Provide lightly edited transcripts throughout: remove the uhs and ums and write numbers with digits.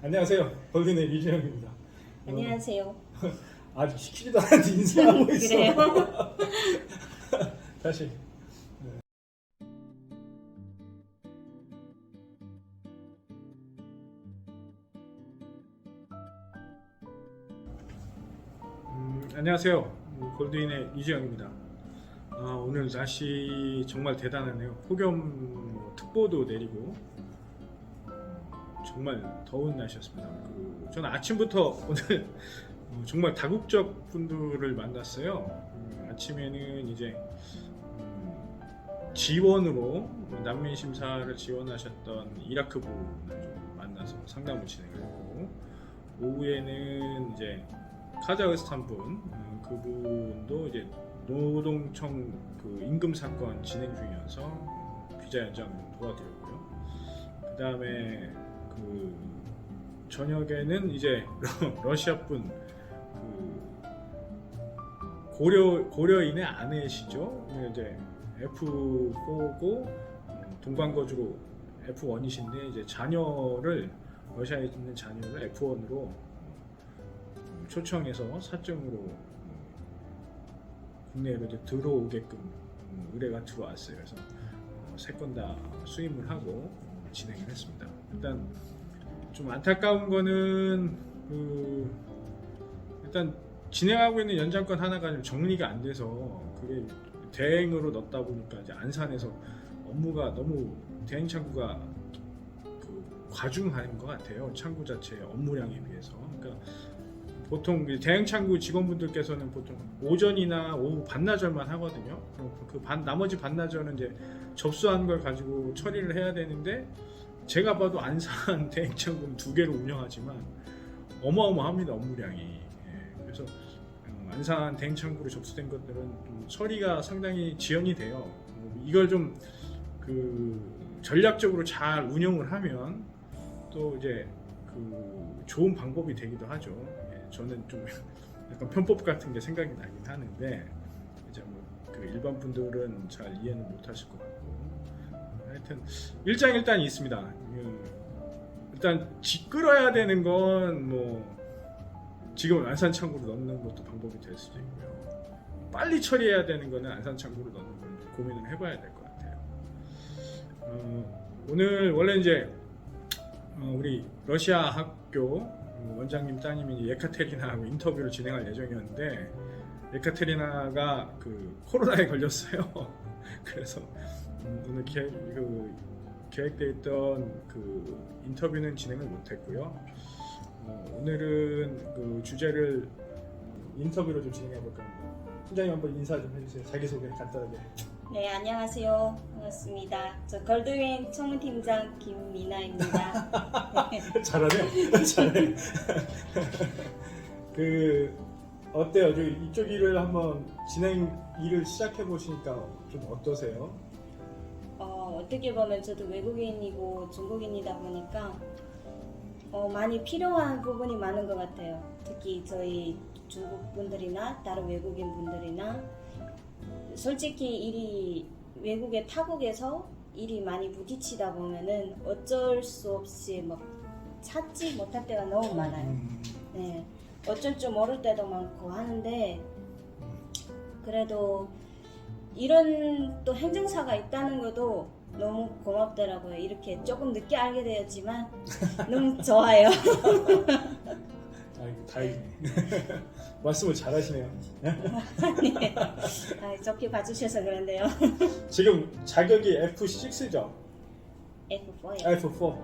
안녕하세요. 골든의 류지영입니다. 안녕하세요. 아직 시키지도 않았는데 인사하고 있어. 그래요? 다시. 안녕하세요. 골드인의 이주영입니다. 오늘 날씨 정말 대단하네요. 폭염 특보도 내리고 정말 더운 날씨였습니다. 저는 아침부터 오늘 정말 다국적 분들을 만났어요. 아침에는 이제 지원으로 난민 심사를 지원하셨던 이라크 분을 좀 만나서 상담을 진행을 했고, 오후에는 이제 카자흐스탄 분, 그분도 이제 노동청 임금 사건 진행 중이어서 비자 연장 도와드렸고요. 그 다음에 저녁에는 이제 러시아 분 고려인의 아내시죠. 이제 F4고 동반거주로 F1이신데 이제 자녀를 러시아에 있는 자녀를 F1으로 초청해서 사정으로 국내로 이제 들어오게끔 의뢰가 들어왔어요. 그래서 세 건 다 수임을 하고 진행을 했습니다. 일단 좀 안타까운 거는 일단 진행하고 있는 연장권 하나가 좀 정리가 안 돼서 그게 대행으로 넣다 보니까 이제 안산에서 업무가 너무 대행 창구가 과중한 것 같아요. 창구 자체의 업무량에 비해서. 그러니까 보통 대행 창구 직원분들께서는 보통 오전이나 오후 반나절만 하거든요. 그럼 나머지 반나절은 이제 접수한 걸 가지고 처리를 해야 되는데, 제가 봐도 안산 대행 창구는 2개로 운영하지만 어마어마합니다, 업무량이. 그래서 안산 대행 창구로 접수된 것들은 좀 처리가 상당히 지연이 돼요. 이걸 좀 전략적으로 잘 운영을 하면 또 이제 좋은 방법이 되기도 하죠. 저는 좀 약간 편법 같은 게 생각이 나긴 하는데, 이제 일반 분들은 잘 이해는 못 하실 것 같고, 하여튼 일장일단이 있습니다. 일단 끌어야 되는 건 지금 안산 창구로 넣는 것도 방법이 될 수도 있고요. 빨리 처리해야 되는 거는 안산 창구로 넣는 걸 고민을 해봐야 될 것 같아요. 오늘 원래 이제 우리 러시아 학교 원장님 따님인 예카테리나하고 인터뷰를 진행할 예정이었는데, 예카테리나가 코로나에 걸렸어요. 그래서 오늘 계획되어 있던 인터뷰는 진행을 못했고요. 오늘은 주제를 인터뷰로 좀 진행해 볼까 합니다. 팀장님 한번 인사 좀 해주세요. 자기소개 간단하게. 네, 안녕하세요. 반갑습니다. 저 골드윈 총무팀장 김미나입니다. 잘하네. 잘해. 어때요? 이쪽 일을 한번 일을 시작해 보시니까 좀 어떠세요? 어떻게 보면 저도 외국인이고 중국인이다 보니까 많이 필요한 부분이 많은 것 같아요. 특히 저희 중국 분들이나 다른 외국인 분들이나, 솔직히 외국의 타국에서 일이 많이 부딪히다 보면은 어쩔 수 없이 찾지 못할 때가 너무 많아요. 네, 어쩔 줄 모를 때도 많고 하는데, 그래도 이런 또 행정사가 있다는 것도 너무 고맙더라고요. 이렇게 조금 늦게 알게 되었지만 너무 좋아요. 아이고, 다행이네. 말씀을 잘하시네요. 네. 좋게 봐주셔서 그런데요. 지금 자격이 F6죠? F4요. F4.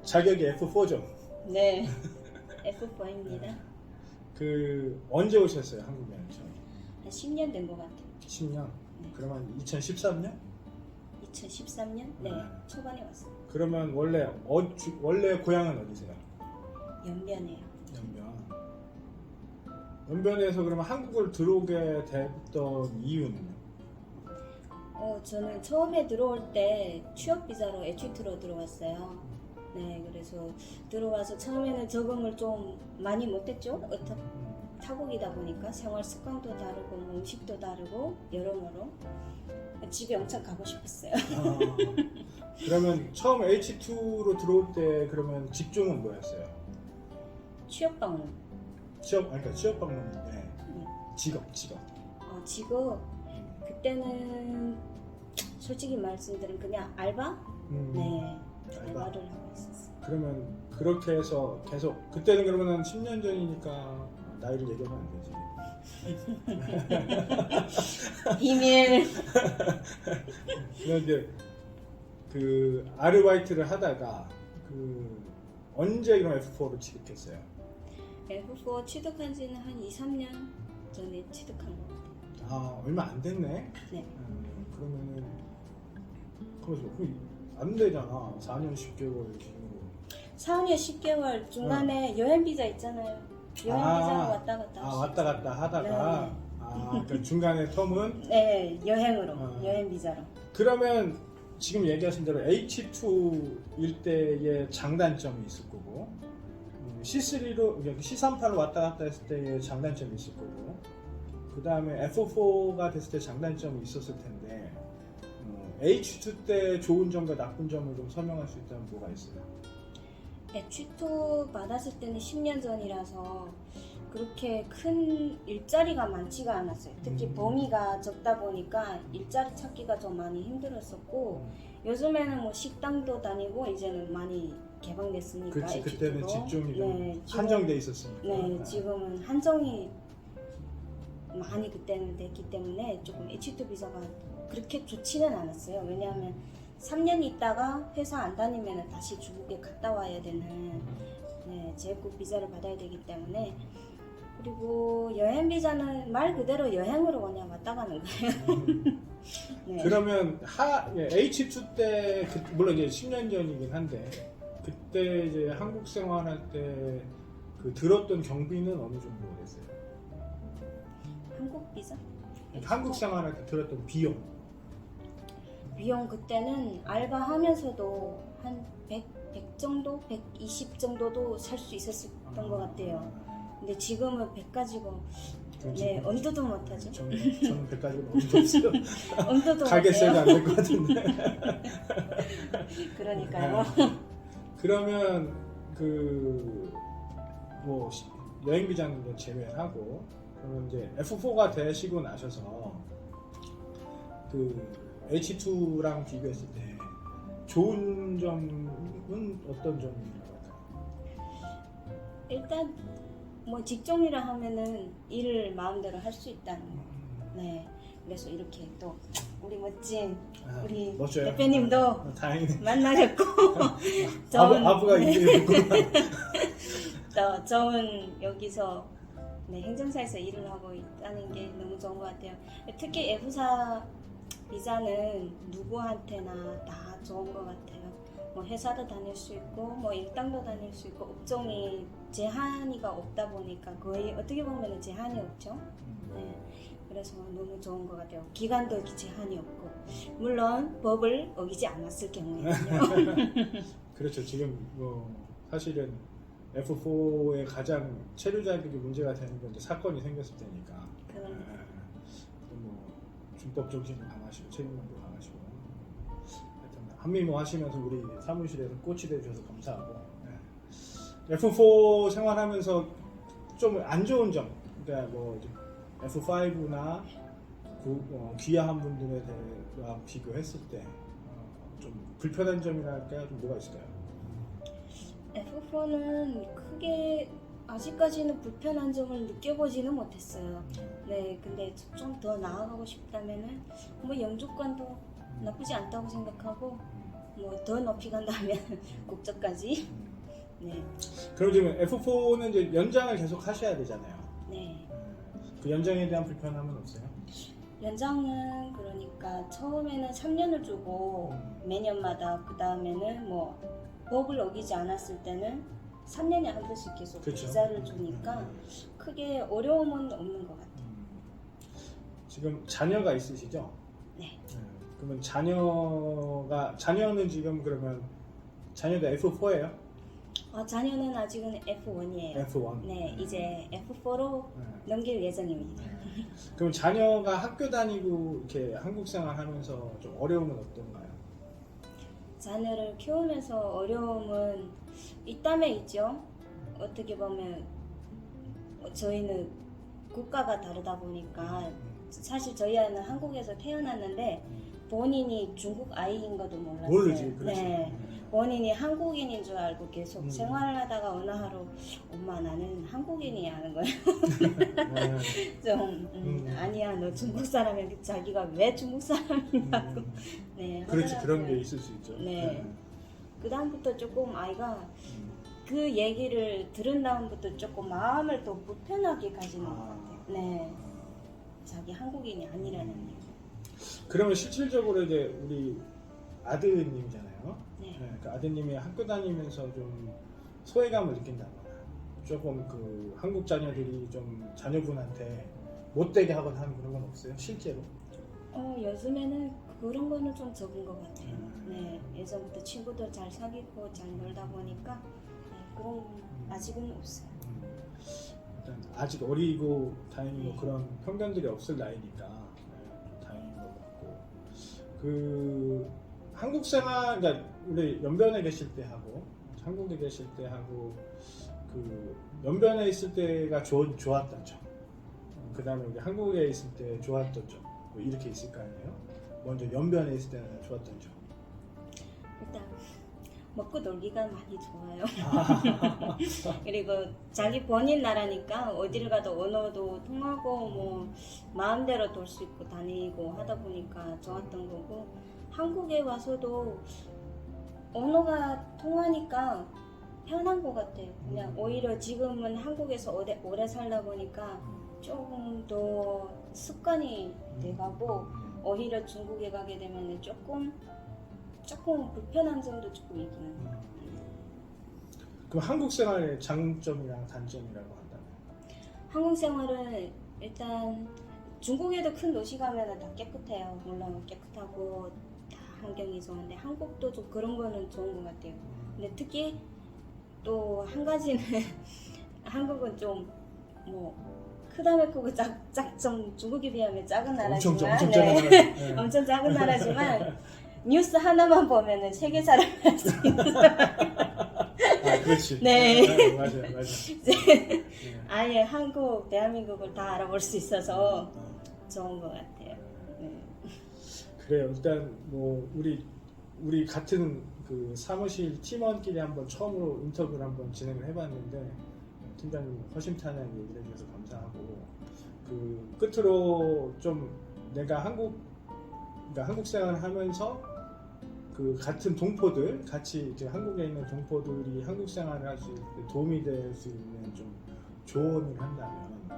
자격이 F4죠? 네, F4입니다. 언제 오셨어요, 한국에? 한 10년 된 것 같아요. 10년? 네. 그러면 2013년? 2013년? 네, 초반에 왔어요. 그러면 원래 고향은 어디세요? 연변이에요. 연변에서 그러면 한국을 들어오게 됐던 이유는요? 저는 처음에 들어올 때 취업 비자로 에튀트로 들어왔어요. 네, 그래서 들어와서 처음에는 적응을 좀 많이 못했죠. 타국이다 보니까 생활 습관도 다르고 음식도 다르고 여러모로 집에 엄청 가고 싶었어요. 그러면 처음 H2로 들어올 때 그러면 직종은 뭐였어요? 취업 방문. 그러니까 취업 방문인데 직업. 직업 그때는 솔직히 말씀드리면 그냥 알바? 네, 알바. 알바를 하고 있었어요. 그러면 그렇게 해서 계속 그때는 그러면 10년 전이니까 나이를 얘기하면 안 되지. 비밀. 그런데 그 아르바이트를 하다가 그 언제 그럼 F4로 취득했어요? F4 취득한 지는 한 2, 3년 전에 취득한 것 같아요. 아 얼마 안 됐네. 네. 그러면은 그래서 안 되잖아. 4년 10개월 기준으로. 4년 10개월 중간에 여행 비자 있잖아요. 여행 비자로 왔다 갔다. 왔다 갔다 하다가 네. 그 중간에 텀은 네, 여행으로 여행 비자로. 그러면 지금 얘기하신 대로 H2일 때의 장단점이 있을 거고 C3로 C38로 왔다 갔다 했을 때의 장단점이 있을 거고 그 다음에 F4가 됐을 때 장단점이 있었을 텐데 H2 때 좋은 점과 나쁜 점을 좀 설명할 수 있다면 뭐가 있어요? H2 받았을 때는 10년 전이라서 그렇게 큰 일자리가 많지가 않았어요. 특히 범위가 적다 보니까 일자리 찾기가 좀 많이 힘들었었고 요즘에는 뭐 식당도 다니고 이제는 많이 개방됐으니까 그렇지, 그때는 직종이 좀 지금, 한정돼 있었으니까. 네, 지금은 한정이 많이 그때는 됐기 때문에 조금 H2 비자가 그렇게 좋지는 않았어요. 왜냐하면 3년 있다가 회사 안 다니면 다시 중국에 갔다 와야 되는 재입국 비자를 받아야 되기 때문에 그리고 여행 비자는 말 그대로 여행으로 그냥 왔다 가는 거예요. 네. 그러면 H2 때 물론 이제 10년 전이긴 한데 그때 이제 한국 생활할 때 그 들었던 경비는 어느 정도 됐어요? 한국 비자? 한국 생활할 때 들었던 비용. 비용 그때는 알바하면서도 한 100 정도, 120 정도도 살 수 있었던 것 같아요. 근데 지금은 100까지고 네, 엄두도 못하죠. 저는 100까지가 엄두 없어요. 엄두도 가게세도 안 못해요. 될 것 같은데. 그러니까요. 그러면 그 뭐 여행 비자는 제외하고 그러면 이제 F4가 되시고 나셔서 그 H2랑 비교했을 때 좋은 점은 어떤 점이라고 할까요? 일단 뭐 직종이라 하면은 일을 마음대로 할 수 있다는 거. 네. 그래서 이렇게 또 우리 멋진 우리 멋져요. 대표님도 다행이네. 만나셨고 아부가 이제구나. 또 좋은 여기서 행정사에서 일을 하고 있다는 게 너무 좋은 것 같아요. 특히 F4 비자는 누구한테나 다 좋은 것 같아요. 뭐 회사도 다닐 수 있고 뭐 일당도 다닐 수 있고 업종이 제한이가 없다 보니까 거의 어떻게 보면 제한이 없죠. 네. 그래서 너무 좋은 것 같아요. 기간도 제한이 없고 물론 법을 어기지 않았을 경우에는요. 그렇죠. 지금 뭐 사실은 F4의 가장 체류 자격이 문제가 되는 건 이제 사건이 생겼을 때니까. 뭐 준법 정신도 강하시고 책임감도 강하시고. 하여튼 한미모 하시면서 우리 사무실에서 꽃이 되셔서 감사하고. F4 생활하면서 좀 안 좋은 점, 그러니까 뭐 F5나 귀화한 분들에 대해 비교했을 때 좀 불편한 점이랄까요? 좀 뭐가 있을까요? F4는 크게 아직까지는 불편한 점을 느껴보지는 못했어요. 네, 근데 좀 더 나아가고 싶다면은 뭐 영주권도 나쁘지 않다고 생각하고 뭐 더 높이 간다면 국적까지. 네. 그럼 지금 F4는 이제 연장을 계속 하셔야 되잖아요. 네. 그 연장에 대한 불편함은 없어요? 연장은 그러니까 처음에는 3년을 주고 매년마다 그 다음에는 뭐 법을 어기지 않았을 때는 3년에 한 번씩 계속 그렇죠. 비자를 주니까 크게 어려움은 없는 것 같아요. 지금 자녀가 있으시죠? 네. 그러면 자녀는 지금 그러면 자녀도 F4예요? 자녀는 아직은 F1이에요. F1. 네, 이제 F4로 넘길 예정입니다. 그럼 자녀가 학교 다니고 이렇게 한국 생활하면서 좀 어려움은 어떤가요? 자녀를 키우면서 어려움은 있다면 있죠. 어떻게 보면 저희는 국가가 다르다 보니까 사실 저희 아이는 한국에서 태어났는데 본인이 중국 아이인 것도 몰랐어요. 모르지, 그렇지. 네. 본인이 한국인인 줄 알고 계속 음. 생활하다가 어느 하루 엄마 나는 한국인이 하는 거예요. 좀 아니야 너 중국 사람이야. 자기가 왜 중국 사람이냐고. 네, 그렇지, 그런 하더라고요. 게 있을 수 있죠. 네. 그 다음부터 조금 아이가 그 얘기를 들은 다음부터 조금 마음을 더 불편하게 가지는 것 같아요. 네, 자기 한국인이 아니라는 얘기. 그러면 실질적으로 이제 우리 아드님이잖아요. 네. 그 아드님이 학교 다니면서 좀 소외감을 느낀다거나 조금 그 한국 자녀들이 좀 자녀분한테 못되게 하거나 하는 그런 건 없어요? 실제로? 요즘에는 그런 거는 좀 적은 것 같아요. 네, 예전부터 친구들 잘 사귀고 잘 놀다 보니까 네, 그런 건 아직은 없어요. 일단 아직 어리고 다행히 뭐 네. 그런 편견들이 없을 나이니까 다행인 것 같고 그 한국 생활 그러니까 우리 연변에 계실 때 하고 한국에 계실 때 하고 그 연변에 있을 때가 좋았던 점 그 다음에 우리 한국에 있을 때 좋았던 점 뭐 이렇게 있을 거 아니에요? 먼저 연변에 있을 때는 좋았던 점. 일단 먹고 놀기가 많이 좋아요. 그리고 자기 본인 나라니까 어디를 가도 언어도 통하고 뭐 마음대로 돌 수 있고 다니고 하다 보니까 좋았던 거고 한국에 와서도 언어가 통하니까 편한 것 같아요. 그냥 오히려 지금은 한국에서 오래 살다 보니까 조금 더 습관이 돼가고 오히려 중국에 가게 되면 조금 불편한 점도 조금 있기는 해요. 그럼 한국 생활의 장점이랑 단점이라고 한다면? 한국 생활은 일단 중국에도 큰 도시 가면 다 깨끗해요. 물론 깨끗하고 다 환경이 좋은데 한국도 좀 그런 거는 좋은 것 같아요. 근데 특히 또 한 가지는 한국은 좀 뭐 크다며 크고 좀 중국에 비하면 작은 나라지만 엄청 네. 작은 나라. 엄청 작은 나라지만 뉴스 하나만 보면은 세계 사람 할 수 있는 아, 그렇지. 네. 맞아요. 아예 한국, 대한민국을 다 알아볼 수 있어서 좋은 것 같아요. 네. 그래요. 일단 뭐 우리 같은 그 사무실 팀원끼리 한번 처음으로 인터뷰를 한번 진행을 해봤는데 팀장님 허심탄회한 얘기를 해주셔서 감사하고 그 끝으로 좀 내가 한국 생활을 하면서 그 같은 동포들 같이 이제 한국에 있는 동포들이 한국 생활을 할 수 있을 때 도움이 될 수 있는 좀 조언을 한다면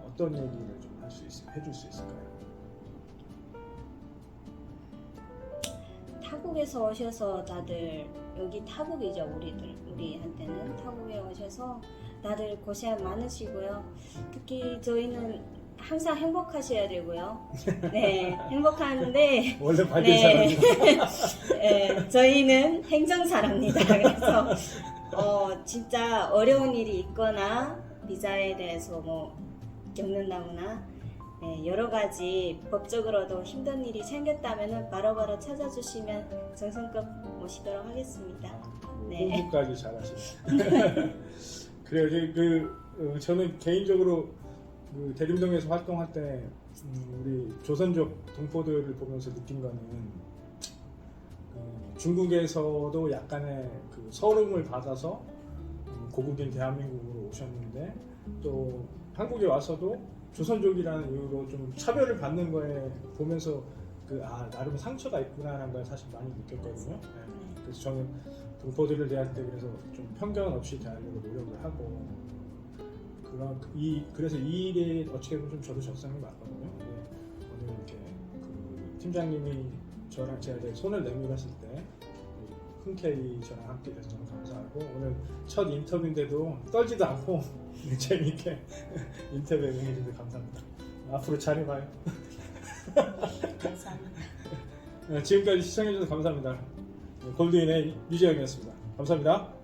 어떤 얘기를 좀 해줄 수 있을까요? 타국에서 오셔서 다들 여기 타국이죠. 우리한테는 타국에 오셔서 다들 고생 많으시고요. 특히 저희는 항상 행복하셔야 되고요. 네, 행복한데 원래 밝은 네. 사람이요. 네, 저희는 행정사랍니다. 그래서 진짜 어려운 일이 있거나 비자에 대해서 뭐 겪는다거나 네, 여러 가지 법적으로도 힘든 일이 생겼다면 바로바로 찾아주시면 정성껏 모시도록 하겠습니다. 네. 공부까지 잘하시네. 그래요. 이제 저는 개인적으로 그 대림동에서 활동할 때 우리 조선족 동포들을 보면서 느낀 거는 중국에서도 약간의 그 서름을 받아서 고국인 대한민국으로 오셨는데 또 한국에 와서도 조선족이라는 이유로 좀 차별을 받는 거에 보면서 나름 상처가 있구나라는 걸 사실 많이 느꼈거든요. 네. 그래서 저는 동포들을 대할 때 그래서 좀 편견 없이 대하려고 노력을 하고 그래서 이 일에 어떻게 보면 좀 저도 적성이 맞거든요. 오늘 이렇게 그 팀장님이 제가 이제 손을 내밀었을 때 흔쾌히 저랑 함께 돼서 너무 감사하고 오늘 첫 인터뷰인데도 떨지도 않고 재미있게 인터뷰에 응해주셔서 감사합니다. 앞으로 잘해봐요. 감사합니다. 지금까지 시청해주셔서 감사합니다. 골드윈의 유재영이었습니다. 감사합니다.